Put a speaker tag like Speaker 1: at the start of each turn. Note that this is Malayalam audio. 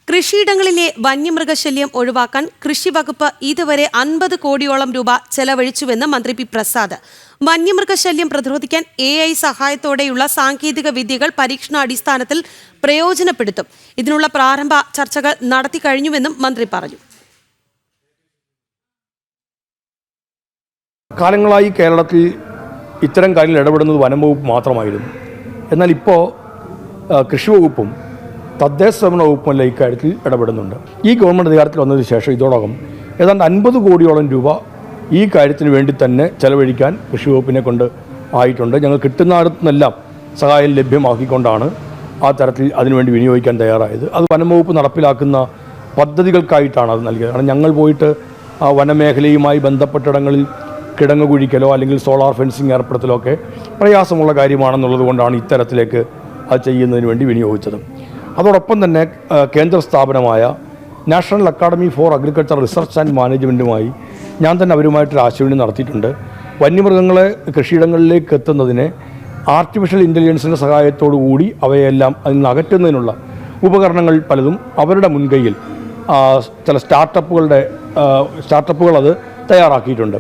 Speaker 1: കൃഷിയിടങ്ങളിലെ വന്യമൃഗശല്യം ഒഴിവാക്കാൻ കൃഷിവകുപ്പ് ഇതുവരെ 50 കോടിയോളം രൂപ ചെലവഴിച്ചുവെന്ന് മന്ത്രി പി പ്രസാദ്. വന്യമൃഗശല്യം പ്രതിരോധിക്കാൻ AI സഹായത്തോടെയുള്ള സാങ്കേതിക വിദ്യകൾ പരീക്ഷണാടിസ്ഥാനത്തിൽ പ്രയോജനപ്പെടുത്തും. ഇതിനുള്ള പ്രാരംഭ ചർച്ചകൾ നടത്തിക്കഴിഞ്ഞുവെന്നും മന്ത്രി പറഞ്ഞു.
Speaker 2: കാലങ്ങളായി കേരളത്തിൽ ഇത്തരം കാര്യങ്ങൾ ഇടപെടുന്നത് വനംവകുപ്പ് മാത്രമായിരുന്നു. എന്നാൽ ഇപ്പോൾ കൃഷിവകുപ്പും തദ്ദേശ സ്വയംഭരണ വകുപ്പല്ല ഇക്കാര്യത്തിൽ ഇടപെടുന്നുണ്ട്. ഈ ഗവൺമെൻറ് അധികാരത്തിൽ വന്നതിന് ശേഷം ഇതോടകം ഏതാണ്ട് 50 കോടിയോളം രൂപ ഈ കാര്യത്തിന് വേണ്ടി തന്നെ ചെലവഴിക്കാൻ കൃഷിവകുപ്പിനെ കൊണ്ട് ആയിട്ടുണ്ട്. ഞങ്ങൾ കിട്ടുന്നിടത്തുനിന്നെല്ലാം സഹായം ലഭ്യമാക്കിക്കൊണ്ടാണ് ആ തരത്തിൽ അതിനുവേണ്ടി വിനിയോഗിക്കാൻ തയ്യാറായത്. അത് വനംവകുപ്പ് നടപ്പിലാക്കുന്ന പദ്ധതികൾക്കായിട്ടാണ് അത് നൽകിയത്. കാരണം ഞങ്ങൾ പോയിട്ട് ആ വനമേഖലയുമായി ബന്ധപ്പെട്ടിടങ്ങളിൽ കിടങ്ങ് കുഴിക്കലോ അല്ലെങ്കിൽ സോളാർ ഫെൻസിങ് ഏർപ്പെടുത്തലോ ഒക്കെ പ്രയാസമുള്ള കാര്യമാണെന്നുള്ളത് കൊണ്ടാണ് ഇത്തരത്തിലേക്ക് അത് ചെയ്യുന്നതിന് വേണ്ടി വിനിയോഗിച്ചത്. അതോടൊപ്പം തന്നെ കേന്ദ്ര സ്ഥാപനമായ national academy for agriculture research and മാനേജ്മെൻറ്റുമായി ഞാൻ തന്നെ അവരുമായിട്ടൊരു ആശയവിനിമയം നടത്തിയിട്ടുണ്ട്. വന്യമൃഗങ്ങളെ കൃഷിയിടങ്ങളിലേക്ക് എത്തുന്നതിന് ആർട്ടിഫിഷ്യൽ ഇൻ്റലിജൻസിൻ്റെ സഹായത്തോടു കൂടി അവയെല്ലാം അതിൽ നിന്ന് അകറ്റുന്നതിനുള്ള ഉപകരണങ്ങൾ പലതും അവരുടെ മുൻകൈയിൽ ചില സ്റ്റാർട്ടപ്പുകൾ അത് തയ്യാറാക്കിയിട്ടുണ്ട്.